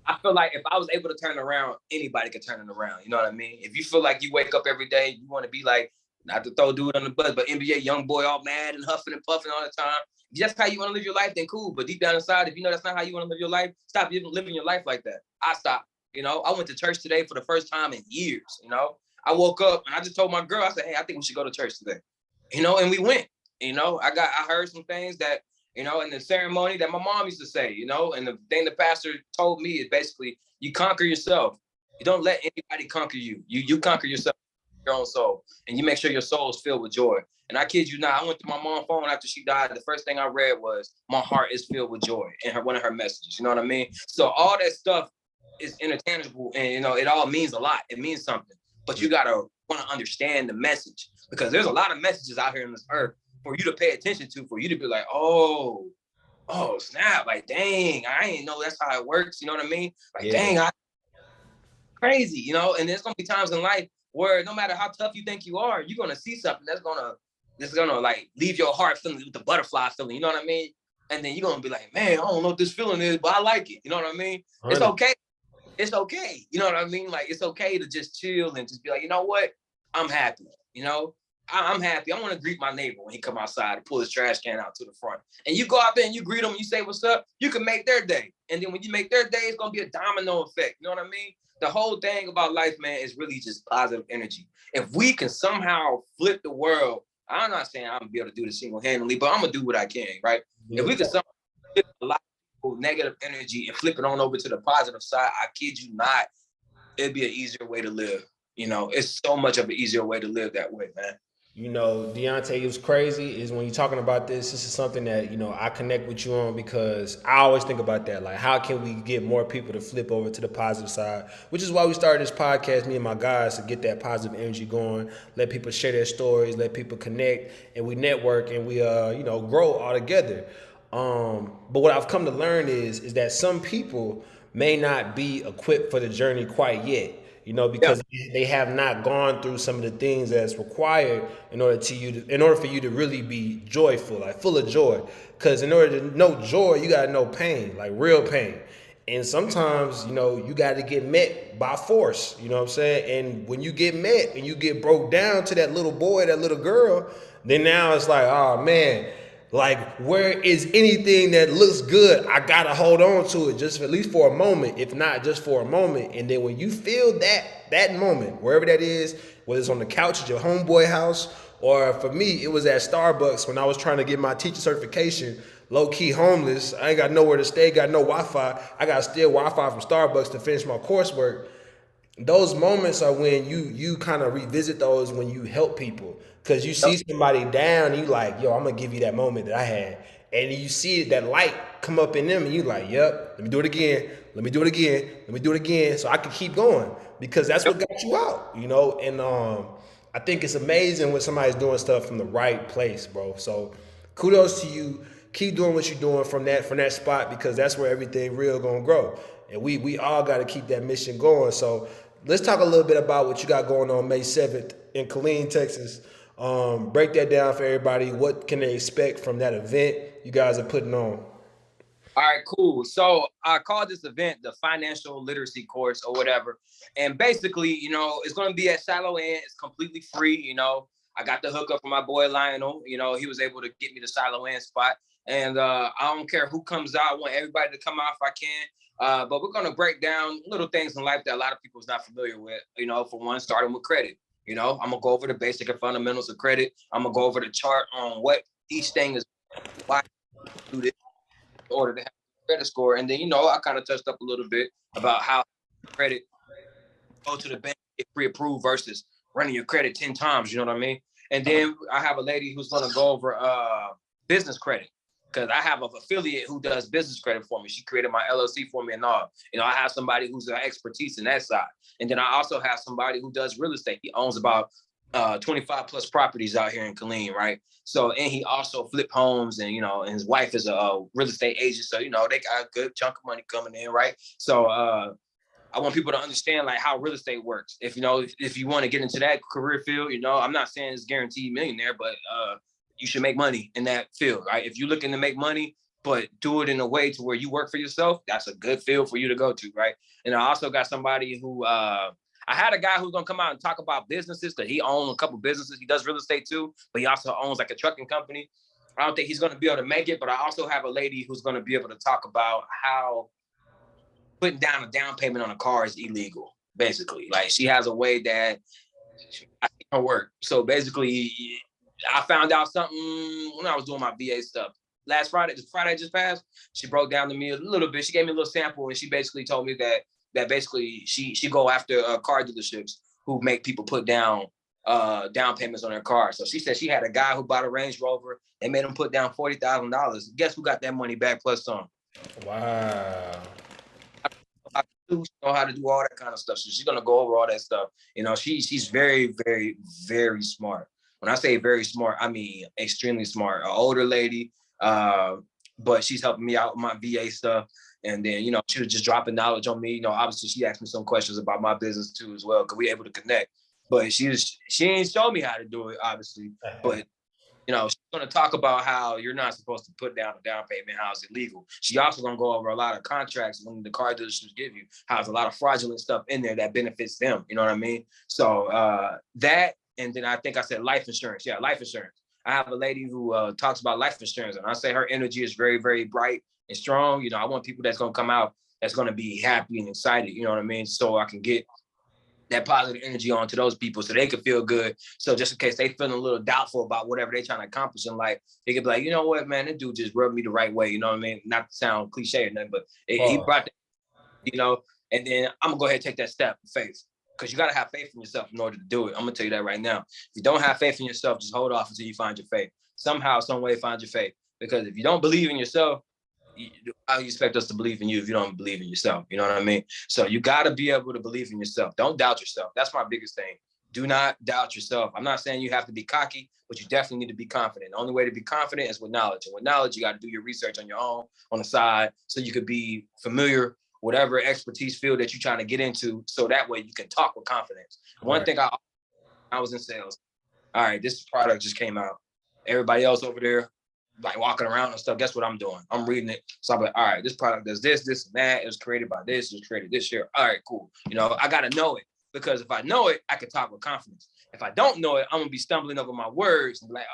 I feel like if I was able to turn it around, anybody could turn it around. You know what I mean? If you feel like you wake up every day, you want to be like, not to throw dude on the bus, but NBA young boy all mad and huffing and puffing all the time. If that's how you want to live your life, then cool. But deep down inside, if you know that's not how you want to live your life, stop living your life like that. I stopped. You know, I went to church today for the first time in years. You know, I woke up and I just told my girl, I said, hey, I think we should go to church today. You know, and we went. You know, I heard some things that, you know, in the ceremony that my mom used to say, you know, and the thing the pastor told me is basically you conquer yourself. You don't let anybody conquer you. You conquer yourself, your own soul, and you make sure your soul is filled with joy. And I kid you not, I went to my mom's phone after she died. The first thing I read was, my heart is filled with joy, in one of her messages. You know what I mean? So all that stuff is interchangeable, and, you know, it all means a lot. It means something. But you got to want to understand the message, because there's a lot of messages out here on this earth for you to pay attention to, for you to be like, oh snap, like, dang, I didn't know that's how it works. You know what I mean? Like, dang, crazy, you know? And there's going to be times in life where no matter how tough you think you are, you're going to see something that's going to like leave your heart feeling with the butterfly feeling. You know what I mean? And then you're going to be like, man, I don't know what this feeling is, but I like it. You know what I mean? It's okay. It's okay. You know what I mean? Like, it's okay to just chill and just be like, you know what? I'm happy. You know, I'm happy. I want to greet my neighbor when he come outside and pull his trash can out to the front. And you go out there and you greet them, you say, what's up? You can make their day. And then when you make their day, it's going to be a domino effect. You know what I mean? The whole thing about life, man, is really just positive energy. If we can somehow flip the world, I'm not saying I'm going to be able to do this single-handedly, but I'm going to do what I can, right? Yeah. If we can somehow flip a lot of negative energy and flip it on over to the positive side, I kid you not, it'd be an easier way to live. You know, it's so much of an easier way to live that way, man. You know, Dionte, it was crazy is when you're talking about this is something that, you know, I connect with you on because I always think about that. Like, how can we get more people to flip over to the positive side? Which is why we started this podcast, me and my guys, to get that positive energy going, let people share their stories, let people connect, and we network and we, you know, grow all together. But what I've come to learn is that some people may not be equipped for the journey quite yet. You know, because they have not gone through some of the things that's required in order for you to really be joyful, like full of joy. Because in order to know joy, you gotta know pain, like real pain. And sometimes, you know, you got to get met by force. You know what I'm saying? And when you get met and you get broke down to that little boy, that little girl, then now it's like, oh man, Like, where is anything that looks good, I gotta hold on to it just at least for a moment, if not just for a moment. And then when you feel that moment, wherever that is, whether it's on the couch at your homeboy house, or for me, it was at Starbucks when I was trying to get my teacher certification, low key homeless. I ain't got nowhere to stay, got no Wi-Fi. I got to steal Wi-Fi from Starbucks to finish my coursework. Those moments are when you kind of revisit those when you help people, because you see somebody down and you like, yo, I'm gonna give you that moment that I had, and you see that light come up in them and you like, yep, let me do it again, let me do it again, let me do it again, so I can keep going, because that's what got you out, and I think it's amazing when somebody's doing stuff from the right place, bro. So kudos to you. Keep doing what you're doing from that spot, because that's where everything real gonna grow. And we all got to keep that mission going. So let's talk a little bit about what you got going on May 7th in Killeen, Texas. Break that down for everybody. What can they expect from that event you guys are putting on? All right, cool. So I call this event the financial literacy course or whatever. And basically, it's going to be at Shallow End. It's completely free. I got the hookup from my boy Lionel. He was able to get me the Shallow End spot. And I don't care who comes out. I want everybody to come out if I can. But we're going to break down little things in life that a lot of people is not familiar with. For one, starting with credit. I'm going to go over the basic and fundamentals of credit. I'm going to go over the chart on what each thing is, why do this in order to have a credit score. And then, I kind of touched up a little bit about how credit go to the bank, get pre-approved versus running your credit 10 times. You know what I mean? And then I have a lady who's going to go over business credit, because I have an affiliate who does business credit for me. She created my LLC for me and all. I have somebody who's an expertise in that side. And then I also have somebody who does real estate. He owns about 25 plus properties out here in Killeen, right? So, and he also flip homes, and, and his wife is a real estate agent. So, they got a good chunk of money coming in, right? So, I want people to understand like how real estate works. If you want to get into that career field, I'm not saying it's guaranteed millionaire, but you should make money in that field, right? If you're looking to make money, but do it in a way to where you work for yourself, that's a good field for you to go to, right? And I also got somebody who, I had a guy who's gonna come out and talk about businesses, because he owns a couple businesses. He does real estate too, but he also owns like a trucking company. I don't think he's gonna be able to make it, but I also have a lady who's gonna be able to talk about how putting down a down payment on a car is illegal, basically. Like, she has a way that I think her work. So basically, I found out something when I was doing my VA stuff. Last Friday just passed, she broke down to me a little bit. She gave me a little sample, and she basically told me that basically she go after car dealerships who make people put down payments on their car. So she said she had a guy who bought a Range Rover. They made him put down $40,000. Guess who got that money back plus some? Wow. She know how to do all that kind of stuff. So she's gonna go over all that stuff. She's very, very, very smart. When I say very smart, I mean extremely smart. An older lady, but she's helping me out with my VA stuff. And then, she was just dropping knowledge on me. Obviously she asked me some questions about my business too as well, because we able to connect. But she ain't showed me how to do it, obviously. But she's going to talk about how you're not supposed to put down a down payment, how it's illegal. She also going to go over a lot of contracts when the car dealerships give you, how there's a lot of fraudulent stuff in there that benefits them. You know what I mean? So that, and then I think I said life insurance. Yeah, life insurance. I have a lady who talks about life insurance, and I say her energy is very, very bright and strong. I want people that's going to come out that's going to be happy and excited. You know what I mean? So I can get that positive energy onto those people so they can feel good. So just in case they feeling a little doubtful about whatever they're trying to accomplish in life, they could be like, you know what, man, this dude just rubbed me the right way. You know what I mean? Not to sound cliche or nothing, but he brought that, and then I'm gonna go ahead and take that step of faith, because you got to have faith in yourself in order to do it. I'm gonna tell you that right now. If you don't have faith in yourself, just hold off until you find your faith. Somehow, some way, find your faith. Because if you don't believe in yourself, how you expect us to believe in you if you don't believe in yourself? You know what I mean? So you got to be able to believe in yourself. Don't doubt yourself. That's my biggest thing. Do not doubt yourself. I'm not saying you have to be cocky, but you definitely need to be confident. The only way to be confident is with knowledge. And with knowledge, you got to do your research on your own, on the side, so you could be familiar, whatever expertise field that you're trying to get into, so that way you can talk with confidence. One thing I was in sales. All right, this product just came out. Everybody else over there, like walking around and stuff, guess what I'm doing? I'm reading it. So I'm like, all right, this product does this, this, and that. It was created by this. It was created this year. All right, cool. I got to know it, because if I know it, I can talk with confidence. If I don't know it, I'm gonna be stumbling over my words and be like,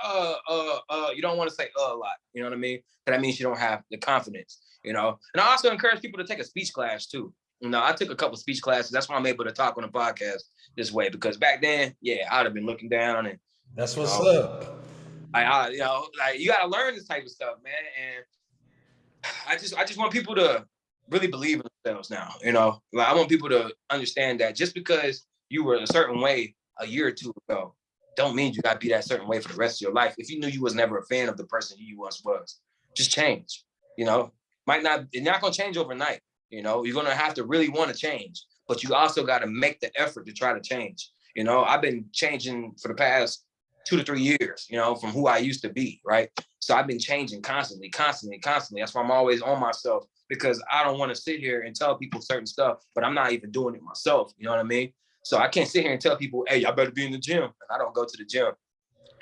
you don't want to say a lot. You know what I mean? But that means you don't have the confidence, you know. And I also encourage people to take a speech class too. You know, I took a couple speech classes. That's why I'm able to talk on the podcast this way. Because back then, yeah, I'd have been looking down and that's what's up. you know, like you gotta learn this type of stuff, man. And I just want people to really believe in themselves now. You know, like I want people to understand that just because you were a certain way a year or two ago, don't mean you got to be that certain way for the rest of your life. If you knew you was never a fan of the person you once was, just change. You know, it's not gonna change overnight. You know, you're gonna have to really want to change, but you also got to make the effort to try to change. You know, I've been changing for the past 2 to 3 years, you know, from who I used to be, right? So I've been changing constantly. That's why I'm always on myself, because I don't want to sit here and tell people certain stuff, but I'm not even doing it myself. You know what I mean? So I can't sit here and tell people, hey, y'all better be in the gym. And I don't go to the gym,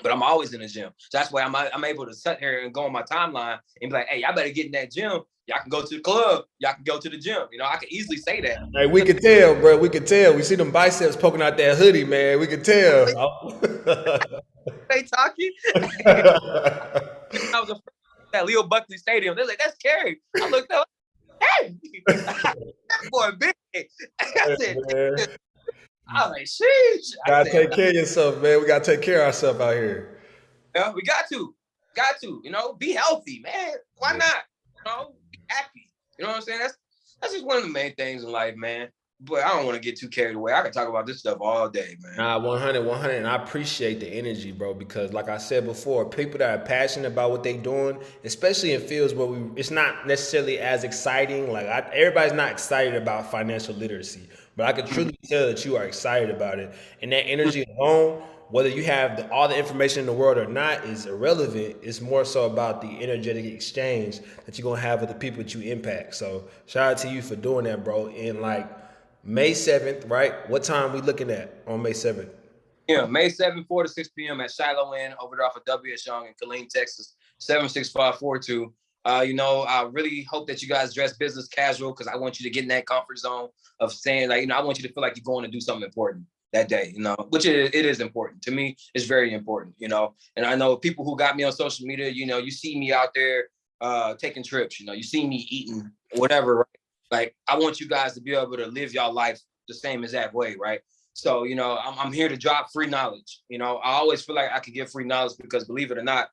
but I'm always in the gym. So that's why I'm able to sit here and go on my timeline and be like, hey, y'all better get in that gym. Y'all can go to the club. Y'all can go to the gym. You know, I can easily say that. Hey, we can tell, bro. We can tell. We see them biceps poking out that hoodie, man. We can tell. They talking. I was at that Leo Buckley Stadium. They're like, that's Kerry. I looked up. Hey, that boy big. I said, I was like, sheesh. Gotta take care of yourself, man. We gotta take care of ourselves out here. Yeah, we got to, you know, be healthy, man. Why not? You know, be happy. You know what I'm saying? That's just one of the main things in life, man. But I don't want to get too carried away. I can talk about this stuff all day, man. Nah, 100, and I appreciate the energy, bro, because like I said before, people that are passionate about what they're doing, especially in fields where it's not necessarily as exciting. Like everybody's not excited about financial literacy, but I can truly tell that you are excited about it. And that energy alone, whether you have all the information in the world or not, is irrelevant. It's more so about the energetic exchange that you're gonna have with the people that you impact. So shout out to you for doing that, bro. And like May 7th, right? What time we looking at on May 7th? Yeah, May 7th, 4 to 6 p.m. at Shiloh Inn over there off of W.S. Young in Killeen, Texas, 76542. You know, I really hope that you guys dress business casual, because I want you to get in that comfort zone of saying, like, you know, I want you to feel like you're going to do something important that day, you know, which it is important. To me, it's very important, you know. And I know people who got me on social media, you know, you see me out there taking trips, you know, you see me eating whatever, right? Like, I want you guys to be able to live your life the same exact way, right? So, you know, I'm here to drop free knowledge. You know, I always feel like I can give free knowledge because, believe it or not,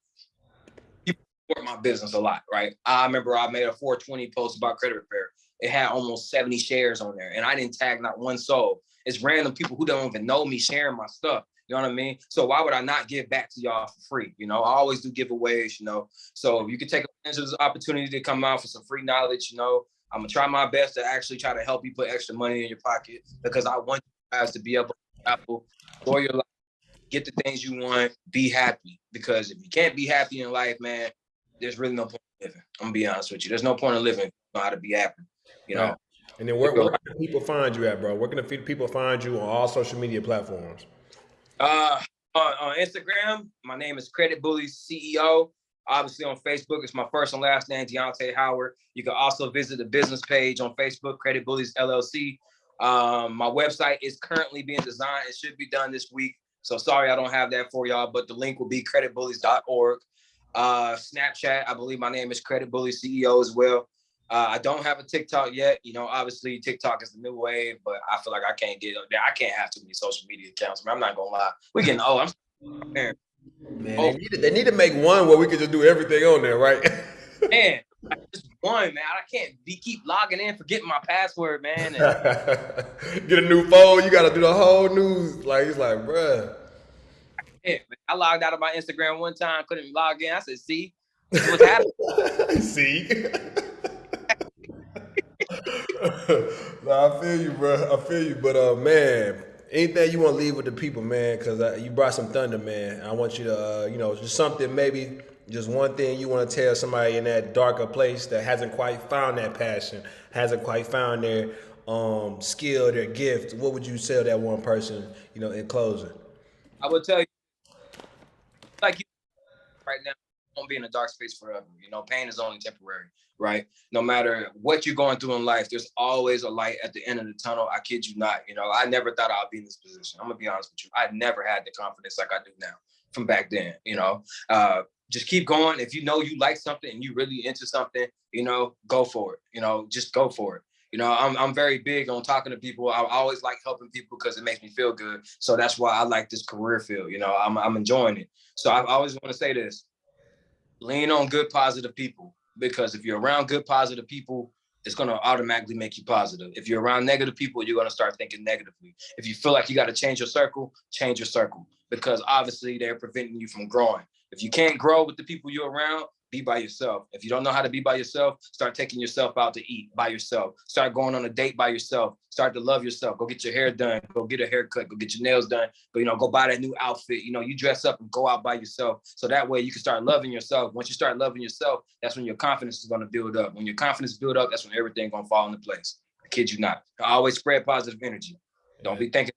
people support my business a lot, right? I remember I made a 420 post about credit repair. It had almost 70 shares on there, and I didn't tag not one soul. It's random people who don't even know me sharing my stuff. You know what I mean? So why would I not give back to y'all for free? You know, I always do giveaways, you know. So if you could take advantage of this opportunity to come out for some free knowledge, you know, I'm gonna try my best to actually try to help you put extra money in your pocket, because I want you guys to be able to enjoy your life, get the things you want, be happy. Because if you can't be happy in life, man, there's really no point in living. I'm gonna be honest with you. There's no point in living if you know how to be happy. You know. And then where can people find you at, bro? Where can people find you on all social media platforms? On Instagram, my name is Credit Bullies CEO. Obviously on Facebook, it's my first and last name, Dionte Howard. You can also visit the business page on Facebook, Credit Bullies LLC. My website is currently being designed. It should be done this week. So sorry I don't have that for y'all, but the link will be creditbullies.org. Snapchat, I believe my name is Credit Bullies CEO as well. I don't have a TikTok yet. You know, obviously TikTok is the new wave, but I feel like I can't get up there. I can't have too many social media accounts. Man, I'm not gonna lie. We're getting old. Man, they need to make one where we can just do everything on there, right? Man, just one, man. I can't keep logging in, forgetting my password, man. Get a new phone. You got to do the whole new. Like, it's like, bruh. Yeah, I logged out of my Instagram one time, couldn't log in. I said, see, what's happening? See? I feel you, bro. I feel you. But, man, anything you want to leave with the people, man, because you brought some thunder, man. I want you to, you know, just something, maybe just one thing you want to tell somebody in that darker place that hasn't quite found that passion, hasn't quite found their skill, their gift. What would you tell that one person, you know, in closing? I would tell you, like you right now, won't be in a dark space forever. You know, pain is only temporary, right? No matter what you're going through in life, there's always a light at the end of the tunnel. I kid you not. You know, I never thought I'd be in this position. I'm gonna be honest with you. I never had the confidence like I do now from back then. You know, just keep going. If you know you like something and you really into something, you know, go for it. You know, just go for it. You know, I'm very big on talking to people. I always like helping people because it makes me feel good. So that's why I like this career field. You know, I'm enjoying it. So I always want to say this: lean on good, positive people, because if you're around good, positive people, it's going to automatically make you positive. If you're around negative people, you're going to start thinking negatively. If you feel like you got to change your circle, because obviously they're preventing you from growing. If you can't grow with the people you're around, be by yourself. If you don't know how to be by yourself, start taking yourself out to eat by yourself. Start going on a date by yourself. Start to love yourself. Go get your hair done. Go get a haircut. Go get your nails done. But, you know, go buy that new outfit. You know, you dress up and go out by yourself. So that way you can start loving yourself. Once you start loving yourself, that's when your confidence is going to build up. When your confidence build up, that's when everything's going to fall into place. I kid you not. I always spread positive energy. Don't be thinking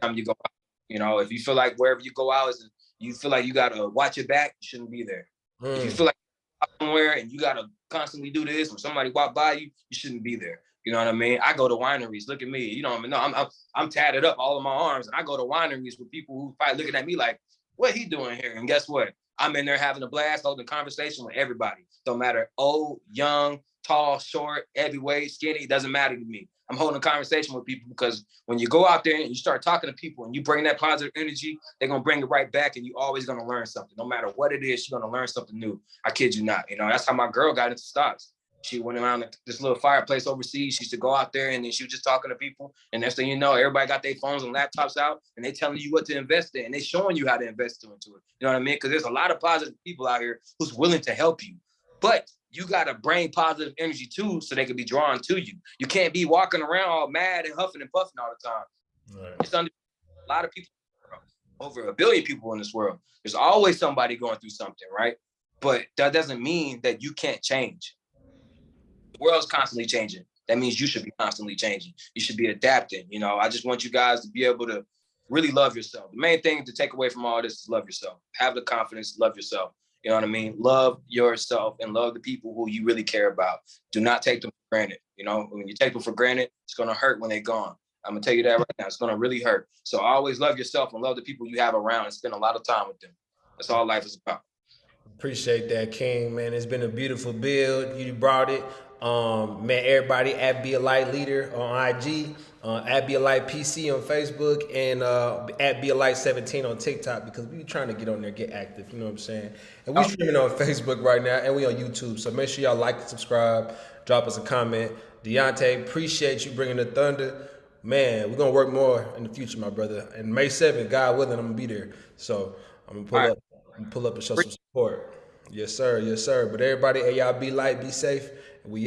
time you go out. You know, if you feel like wherever you go out, you feel like you got to watch your back, you shouldn't be there. If you feel like somewhere and you gotta constantly do this, or somebody walk by you, you shouldn't be there. You know what I mean? I go to wineries. Look at me. You know what I mean? No, I'm tatted up all of my arms, and I go to wineries with people who probably looking at me like, "What he doing here?" And guess what? I'm in there having a blast, holding a conversation with everybody. Don't matter old, young, tall, short, heavyweight, skinny. It doesn't matter to me. I'm holding a conversation with people because when you go out there and you start talking to people and you bring that positive energy, they're gonna bring it right back, and you always gonna learn something. No matter what it is, you're gonna learn something new. I kid you not. You know, that's how my girl got into stocks. She went around this little fireplace overseas. She used to go out there and then she was just talking to people. And next thing you know, everybody got their phones and laptops out and they telling you what to invest in. And they showing you how to invest into it. You know what I mean? Because there's a lot of positive people out here who's willing to help you. But you got to bring positive energy too so they can be drawn to you. You can't be walking around all mad and huffing and puffing all the time. Right. It's a lot of people, over 1 billion people in this world. There's always somebody going through something, right? But that doesn't mean that you can't change. The world's constantly changing. That means you should be constantly changing. You should be adapting. You know, I just want you guys to be able to really love yourself. The main thing to take away from all this is love yourself. Have the confidence, love yourself. You know what I mean? Love yourself and love the people who you really care about. Do not take them for granted. You know, when you take them for granted, it's going to hurt when they're gone. I'm going to tell you that right now. It's going to really hurt. So always love yourself and love the people you have around and spend a lot of time with them. That's all life is about. Appreciate that, King, man. It's been a beautiful build. You brought it. Man, everybody at Be a Light Leader on IG, at Be a Light PC on Facebook, and at Be a Light 17 on TikTok, because we trying to get on there, get active. You know what I'm saying? And we streaming on Facebook right now, and we on YouTube. So make sure y'all like and subscribe. Drop us a comment. Dionte, appreciate you bringing the thunder. Man, we're gonna work more in the future, my brother. And May 7th, God willing, I'm gonna be there. So I'm gonna pull up and show some support. Yes, sir. Yes, sir. But everybody, hey, y'all be light, be safe. We